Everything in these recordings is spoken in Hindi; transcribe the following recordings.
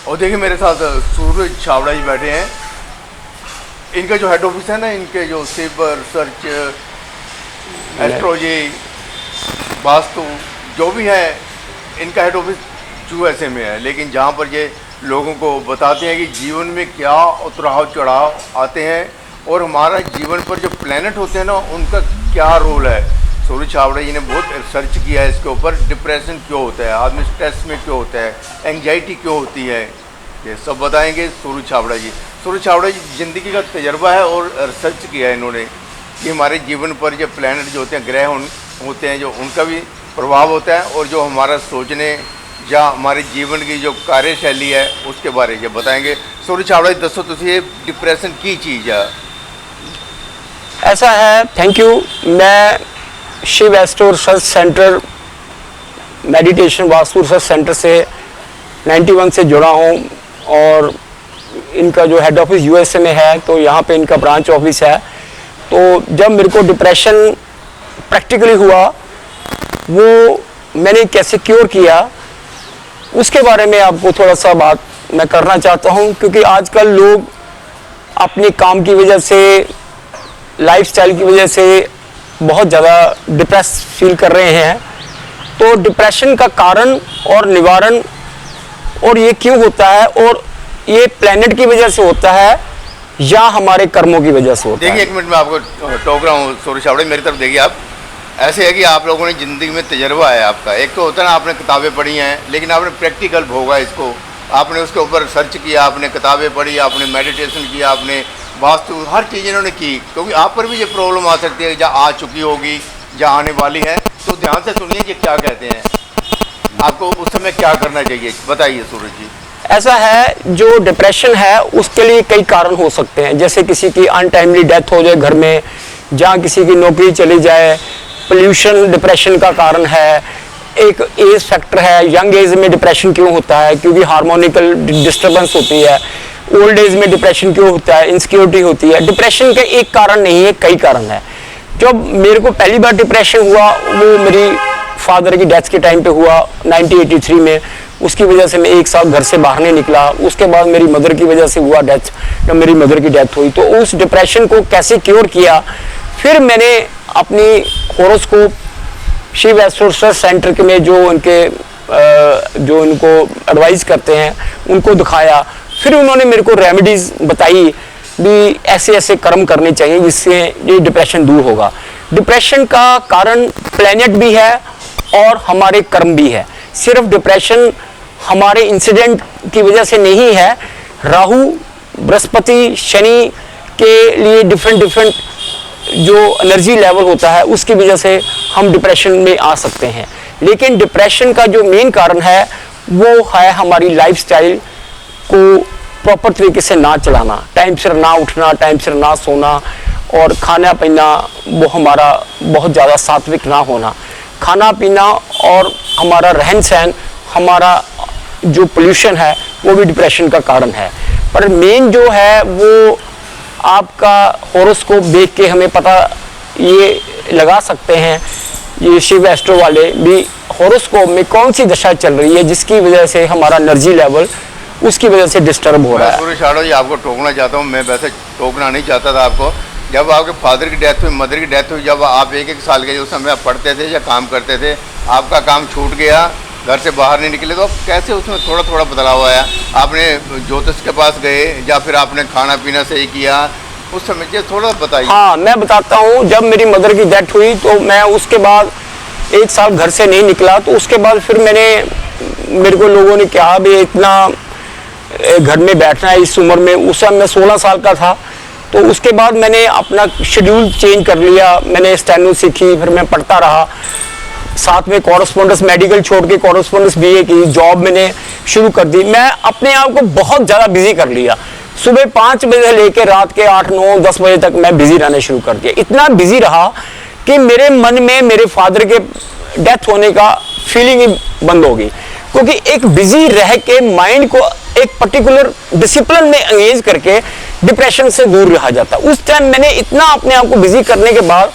और देखिए मेरे साथ सूरज छाबड़ा जी बैठे हैं। इनका जो हेड ऑफिस है ना, इनके जो सिपर रिसर्च, एस्ट्रोलॉजी, वास्तु जो भी है, इनका हेड ऑफिस यूएसए में है। लेकिन जहाँ पर ये लोगों को बताते हैं कि जीवन में क्या उतराव चढ़ाव आते हैं और हमारा जीवन पर जो प्लैनेट होते हैं ना, उनका क्या रोल है। सूरज छाबड़ा जी ने बहुत रिसर्च किया है इसके ऊपर। डिप्रेशन क्यों होता है, आदमी स्ट्रेस में क्यों होता है, एंग्जाइटी क्यों होती है, ये सब बताएंगे सूरज छाबड़ा जी। सूरज छाबड़ा जी ज़िंदगी का तजर्बा है और रिसर्च किया है इन्होंने कि हमारे जीवन पर जो प्लैनेट जो होते हैं, ग्रह होते हैं, जो उनका भी प्रभाव होता है और जो हमारा सोचने या हमारे जीवन की जो कार्यशैली है उसके बारे में बताएंगे। सूरज छाबड़ा जी दसो तो ये डिप्रेशन की चीज़ है। ऐसा है, थैंक यू। मैं Shiv Astro Research Centre, Meditation Vastu Research Centre से 91 से जुड़ा हूँ और इनका जो हेड ऑफिस यूएसए में है, तो यहाँ पे इनका ब्रांच ऑफिस है। तो जब मेरे को डिप्रेशन प्रैक्टिकली हुआ, वो मैंने कैसे क्योर किया उसके बारे में आपको थोड़ा सा बात मैं करना चाहता हूँ। क्योंकि आजकल लोग अपने काम की वजह से, लाइफस्टाइल की वजह से बहुत ज़्यादा डिप्रेस फील कर रहे हैं। तो डिप्रेशन का कारण और निवारण और ये क्यों होता है, और ये प्लैनेट की वजह से होता है या हमारे कर्मों की वजह से होता है। देखिए एक मिनट में आपको टोक रहा हूँ सूरज छाबड़ा, मेरी तरफ देखिए आप। ऐसे है कि आप लोगों ने ज़िंदगी में तजर्बा है आपका। एक तो होता है ना, आपने किताबें पढ़ी हैं, लेकिन आपने प्रैक्टिकल भोगा इसको, आपने उसके ऊपर सर्च किया, आपने किताबें पढ़ी, आपने मेडिटेशन किया, आपने वास्तु, हर चीज़ इन्होंने की। क्योंकि आप पर भी ये प्रॉब्लम आ सकती है, या आ चुकी होगी या आने वाली है। तो ध्यान से सुनिए कि क्या कहते हैं, आपको उस समय क्या करना चाहिए, बताइए सूरज जी। ऐसा है, जो डिप्रेशन है उसके लिए कई कारण हो सकते हैं। जैसे किसी की अनटाइमली डेथ हो जाए घर में, जहाँ किसी की नौकरी चली जाए, पोल्यूशन डिप्रेशन का कारण है। एक एज फैक्टर है, यंग एज में डिप्रेशन क्यों होता है, क्योंकि हार्मोनिकल डिस्टर्बेंस होती है। ओल्ड एज में डिप्रेशन क्यों होता है, इनसिक्योरिटी होती है। डिप्रेशन का एक कारण नहीं है, कई कारण है। जब मेरे को पहली बार डिप्रेशन हुआ, वो मेरी फादर की डेथ के टाइम पे हुआ 1983 में। उसकी वजह से मैं एक साल घर से बाहर नहीं निकला। उसके बाद मेरी मदर की वजह से हुआ डेथ, जब मेरी मदर की डेथ हुई। तो उस डिप्रेशन को कैसे क्योर किया, फिर मैंने अपनी horoscope Shiv Astro Research Centre के में जो इनको एडवाइस करते हैं उनको दिखाया। फिर उन्होंने मेरे को रेमेडीज बताई भी ऐसे ऐसे कर्म करने चाहिए जिससे ये डिप्रेशन दूर होगा। डिप्रेशन का कारण प्लैनेट भी है और हमारे कर्म भी है। सिर्फ डिप्रेशन हमारे इंसिडेंट की वजह से नहीं है। राहु, बृहस्पति, शनि के लिए डिफरेंट जो एनर्जी लेवल होता है उसकी वजह से हम डिप्रेशन में आ सकते हैं। लेकिन डिप्रेशन का जो मेन कारण है वो है हमारी लाइफस्टाइल को प्रॉपर तरीके से ना चलाना, टाइम से ना उठना, टाइम से ना सोना, और खाना पीना वो हमारा बहुत ज़्यादा सात्विक ना होना। खाना पीना और हमारा रहन सहन, हमारा जो पोल्यूशन है वो भी डिप्रेशन का कारण है। पर मेन जो है वो आपका हॉरोस्कोप देख के हमें पता ये लगा सकते हैं, ये शिव एस्ट्रो वाले भी, हॉरोस्कोप में कौन सी दशा चल रही है जिसकी वजह से हमारा एनर्जी लेवल उसकी वजह से डिस्टर्ब हो रहा है। सूरज छाबड़ा जी आपको टोकना चाहता हूँ, मैं वैसे टोकना नहीं चाहता था आपको। जब आपके फादर की डेथ हुई, मदर की डेथ हुई, जब आप एक साल के उस समय आप पढ़ते थे या काम करते थे, आपका काम छूट गया, घर से बाहर नहीं निकले, तो कैसे उसमें थोड़ा थोड़ा बदलाव आया? आपने ज्योतिष के पास गए या फिर आपने खाना पीना सही किया, उस समय ये थोड़ा बताइए। हाँ, मैं बताता हूँ। जब मेरी मदर की डेथ हुई तो मैं उसके बाद एक साल घर से नहीं निकला। तो उसके बाद फिर मेरे को लोगों ने कहा भी इतना घर में बैठना है इस उम्र में। उस समय मैं 16 साल का था। तो उसके बाद मैंने अपना शेड्यूल चेंज कर लिया। मैंने स्टेनो सीखी, फिर मैं पढ़ता रहा, साथ में कॉरेस्पॉन्डेंस, मेडिकल छोड़ के कॉरेस्पॉन्डेंस बीए की, जॉब मैंने शुरू कर दी। मैं अपने आप को बहुत ज़्यादा बिजी कर लिया। सुबह 5 बजे से लेकर रात के 8, 9, 10 बजे तक मैं बिजी रहना शुरू कर दिया। इतना बिजी रहा कि मेरे मन में मेरे फादर के डेथ होने का फीलिंग ही बंद हो गई। क्योंकि एक बिजी रह के माइंड को एक पर्टिकुलर डिसिप्लिन में एंगेज करके डिप्रेशन से दूर रहा जाता। उस टाइम मैंने इतना अपने आप को बिजी करने के बाद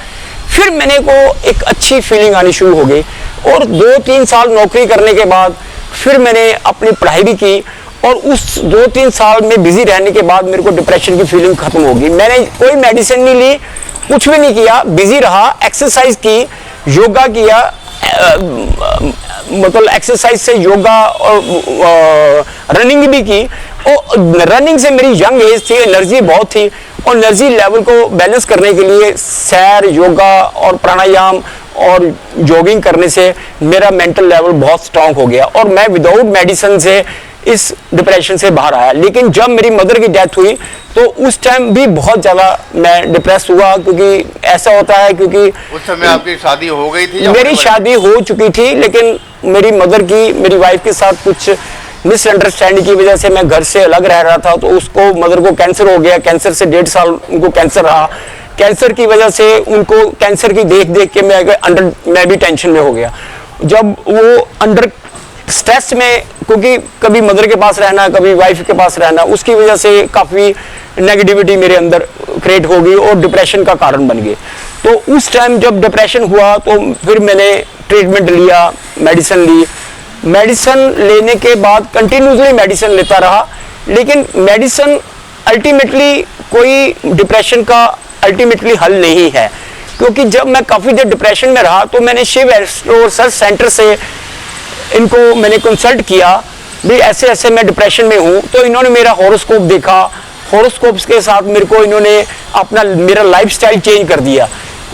फिर मैंने को एक अच्छी फीलिंग आनी शुरू हो गई। और 2-3 साल नौकरी करने के बाद फिर मैंने अपनी पढ़ाई भी की और उस 2-3 साल में बिजी रहने के बाद मेरे को डिप्रेशन की फीलिंग खत्म होगी। मैंने कोई मेडिसिन नहीं ली, कुछ भी नहीं किया, बिजी रहा, एक्सरसाइज की, योगा किया, मतलब एक्सरसाइज से योगा और रनिंग भी की। और रनिंग से मेरी यंग एज थी, एनर्जी बहुत थी, और एनर्जी लेवल को बैलेंस करने के लिए सैर, योगा और प्राणायाम और जॉगिंग करने से मेरा मेंटल लेवल बहुत स्ट्रांग हो गया और मैं विदाउट मेडिसिन से इस डिप्रेशन से बाहर आया। लेकिन जब मेरी मदर की डेथ हुई तो उस टाइम भी बहुत ज़्यादा मैं डिप्रेस हुआ, क्योंकि ऐसा होता है, क्योंकि उस समय आपकी शादी हो गई थी? मेरी शादी हो चुकी थी, लेकिन मेरी मदर की, मेरी वाइफ के साथ कुछ मिसअंडरस्टैंडिंग की वजह से मैं घर से अलग रह रहा था। तो उसको, मदर को कैंसर हो गया, कैंसर से 1.5 साल उनको कैंसर रहा। कैंसर की वजह से उनको, कैंसर की देख देख के मैं भी टेंशन में हो गया। जब वो अंडर स्ट्रेस में, क्योंकि कभी मदर के पास रहना, कभी वाइफ के पास रहना, उसकी वजह से काफ़ी नेगेटिविटी मेरे अंदर क्रिएट हो गई और डिप्रेशन का कारण बन गई। तो उस टाइम जब डिप्रेशन हुआ तो फिर मैंने ट्रीटमेंट लिया, मेडिसिन ली। मेडिसिन लेने के बाद कंटिन्यूसली मेडिसिन लेता रहा, लेकिन मेडिसिन अल्टीमेटली कोई डिप्रेशन का अल्टीमेटली हल नहीं है। क्योंकि जब मैं काफ़ी देर डिप्रेशन में रहा तो मैंने शिव एस्ट्रो रिसर्च सेंटर से इनको मैंने कंसल्ट किया भी ऐसे ऐसे मैं डिप्रेशन में हूँ। तो इन्होंने मेरा हॉरोस्कोप देखा, हॉरोस्कोप्स के साथ मेरे को इन्होंने मेरा लाइफस्टाइल चेंज कर दिया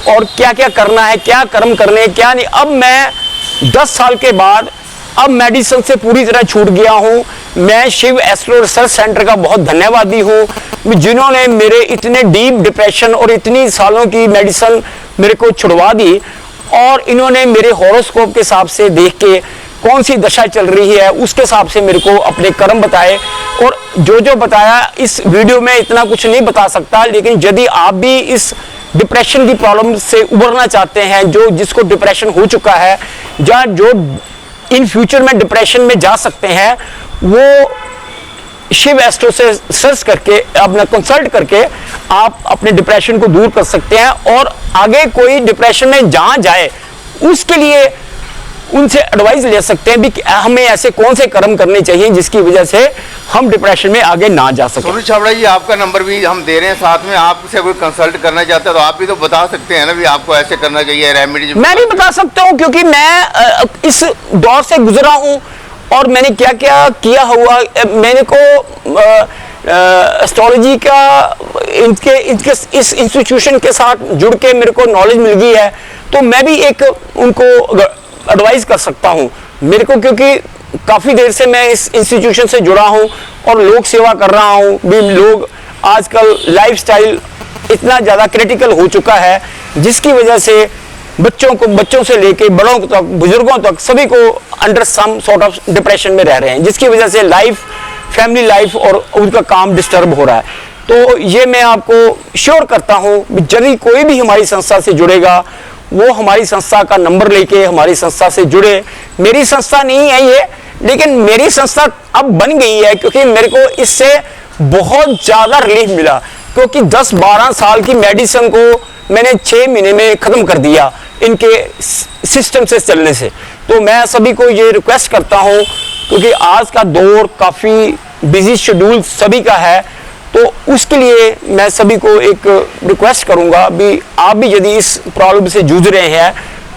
और क्या क्या करना है, क्या कर्म करने हैं, क्या नहीं। अब मैं 10 साल के बाद अब मेडिसिन से पूरी तरह छूट गया हूँ। मैं शिव एस्ट्रो रिसर्च सेंटर का बहुत धन्यवादी हूँ जिन्होंने मेरे इतने डीप डिप्रेशन और इतनी सालों की मेडिसिन मेरे को छुड़वा दी, और इन्होंने मेरे हॉरोस्कोप के हिसाब से देख के कौन सी दशा चल रही है उसके हिसाब से मेरे को अपने कर्म बताए। और जो जो बताया इस वीडियो में इतना कुछ नहीं बता सकता, लेकिन यदि आप भी इस डिप्रेशन की प्रॉब्लम से उबरना चाहते हैं, जो जिसको डिप्रेशन हो चुका है या जो इन फ्यूचर में डिप्रेशन में जा सकते हैं, वो शिव एस्ट्रो से सर्च करके, अपना कंसल्ट करके आप अपने डिप्रेशन को दूर कर सकते हैं और आगे कोई डिप्रेशन में जहाँ जाए उसके लिए उनसे एडवाइस ले सकते हैं भी हमें ऐसे कौन से कर्म करने चाहिए जिसकी वजह से हम डिप्रेशन में आगे ना जा सकें। सोनू छाबड़ा जी, आपका नंबर भी हम दे रहे हैं साथ में, आपसे कोई कंसल्ट करना चाहता है तो आप भी तो बता सकते हैं ना भी आपको ऐसे करना चाहिए, रेमेडीज। मैं भी बता सकता हूँ, क्योंकि मैं इस दौर से गुजरा हूँ और मैंने क्या क्या किया हुआ। मैंने को एस्ट्रोलॉजी का इनके इस इंस्टीट्यूशन के साथ जुड़ के मेरे को नॉलेज मिल गई है, तो मैं भी एक उनको एडवाइस कर सकता हूँ। मेरे को, क्योंकि काफ़ी देर से मैं इस इंस्टीट्यूशन से जुड़ा हूँ और लोक सेवा कर रहा हूँ भी। लोग आजकल लाइफस्टाइल इतना ज़्यादा क्रिटिकल हो चुका है जिसकी वजह से बच्चों से लेके बड़ों तक, बुजुर्गों तक सभी को under some sort of depression में रह रहे हैं, जिसकी वजह से फैमिली लाइफ और उनका काम डिस्टर्ब हो रहा है। तो ये मैं आपको श्योर करता हूँ, यदि कोई भी हमारी संस्था से जुड़ेगा वो हमारी संस्था का नंबर लेके हमारी संस्था से जुड़े। मेरी संस्था नहीं है ये, लेकिन मेरी संस्था अब बन गई है क्योंकि मेरे को इससे बहुत ज़्यादा रिलीफ मिला, क्योंकि 10-12 साल की मेडिसिन को मैंने 6 महीने में ख़त्म कर दिया इनके सिस्टम से चलने से। तो मैं सभी को ये रिक्वेस्ट करता हूँ, क्योंकि आज का दौर काफ़ी बिजी शेड्यूल सभी का है, तो उसके लिए मैं सभी को एक रिक्वेस्ट करूंगा भी आप भी यदि इस प्रॉब्लम से जूझ रहे हैं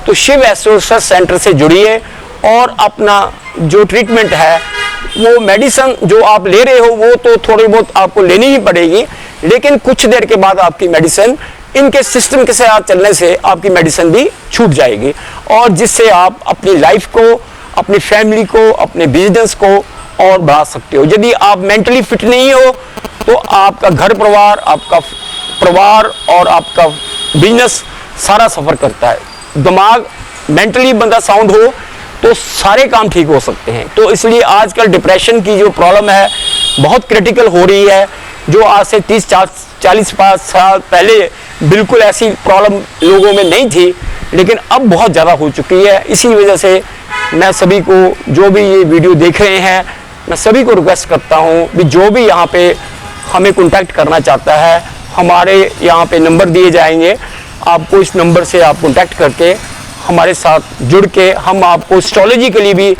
तो शिव एस्ट्रो रिसर्च सेंटर से जुड़िए और अपना जो ट्रीटमेंट है, वो मेडिसिन जो आप ले रहे हो वो तो थोड़ी बहुत आपको लेनी ही पड़ेगी, लेकिन कुछ देर के बाद आपकी मेडिसिन इनके सिस्टम के साथ चलने से आपकी मेडिसिन भी छूट जाएगी, और जिससे आप अपनी लाइफ को, अपनी फैमिली को, अपने बिजनेस को और बढ़ा सकते हो। यदि आप मेंटली फिट नहीं हो तो आपका घर परिवार, आपका परिवार और आपका बिजनेस सारा सफ़र करता है। दिमाग मेंटली बंदा साउंड हो तो सारे काम ठीक हो सकते हैं। तो इसलिए आजकल डिप्रेशन की जो प्रॉब्लम है बहुत क्रिटिकल हो रही है, जो आज से 30-40 साल पहले बिल्कुल ऐसी प्रॉब्लम लोगों में नहीं थी, लेकिन अब बहुत ज़्यादा हो चुकी है। इसी वजह से मैं सभी को, जो भी ये वीडियो देख रहे हैं, मैं सभी को रिक्वेस्ट करता हूँ कि जो भी यहाँ पे हमें कांटेक्ट करना चाहता है, हमारे यहाँ पे नंबर दिए जाएंगे, आपको इस नंबर से आप कांटेक्ट करके हमारे साथ जुड़ के हम आपको एस्ट्रोलॉजी के लिए भी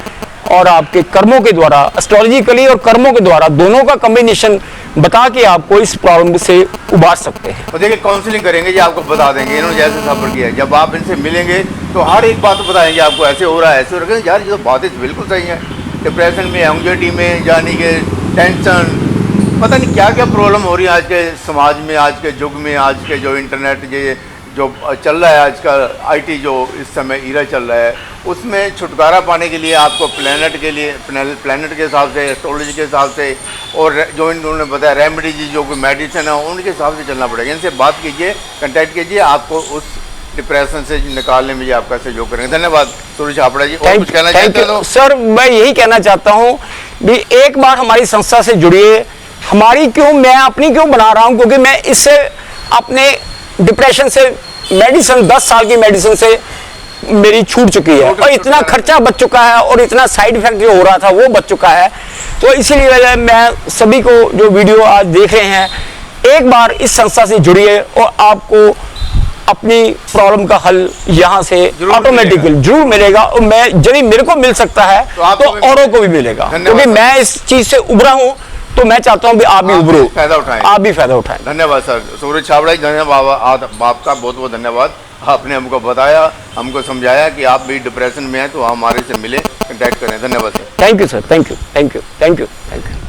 और आपके कर्मों के द्वारा, एस्ट्रोलॉजिकली और कर्मों के द्वारा दोनों का कॉम्बिनेशन बता के आपको इस प्रॉब्लम से उबार सकते हैं। तो देखिए काउंसलिंग करेंगे जी, आपको बता देंगे इन्होंने जैसे सफर किया है। जब आप इनसे मिलेंगे तो हर एक बात बताएंगे आपको, ऐसे हो रहा है, ऐसे हो रहा है। यार ये तो बातें बिल्कुल सही है। डिप्रेशन में, एंग्जाइटी में, यानी कि टेंशन, पता नहीं क्या क्या प्रॉब्लम हो रही है आज के समाज में, आज के युग में, आज के जो इंटरनेट ये जो चल रहा है आज का आईटी जो इस समय ईरा चल रहा है, उसमें छुटकारा पाने के लिए आपको प्लेनेट के लिए, प्लेनेट के हिसाब से, एस्ट्रोलॉजी के हिसाब से, और जो इन्होंने बताया रेमेडीज जो कोई मेडिसिन है उनके हिसाब से चलना पड़ेगा। इनसे बात कीजिए, कांटेक्ट कीजिए, आपको उस डिप्रेशन से निकालने में ये आपका सहयोग करेंगे। धन्यवाद सूरज छाबड़ा जी। और कुछ कहना चाहते हैं तो? सर मैं यही कहना चाहता हूँ भी एक बार हमारी संस्था से जुड़िए। हमारी क्यों, मैं अपनी क्यों बना रहा हूँ, क्योंकि मैं इससे अपने डिप्रेशन से मेडिसिन 10 साल की मेडिसिन से मेरी छूट चुकी है, और इतना खर्चा बच चुका है और इतना साइड इफेक्ट जो हो रहा था वो बच चुका है। तो इसीलिए मैं सभी को जो वीडियो आज देख रहे हैं, एक बार इस संस्था से जुड़िए और आपको अपनी प्रॉब्लम का हल यहाँ से ऑटोमेटिकली जरूर मिलेगा। और मैं जब मेरे को मिल सकता है तो औरों को भी मिलेगा, क्योंकि मैं इस चीज से उभरा हूँ। तो मैं चाहता हूँ भी आप भी उभरो, फायदा उठाएं, आप भी फायदा उठाएं। धन्यवाद सर सूरज छाबड़ा जी, धन्यवाद आपका बहुत बहुत धन्यवाद। आपने हमको बताया, हमको समझाया कि आप भी डिप्रेशन में हैं तो हमारे से मिले, कॉन्टैक्ट करें। धन्यवाद sir. Thank you sir, thank you, thank you, thank you, thank you.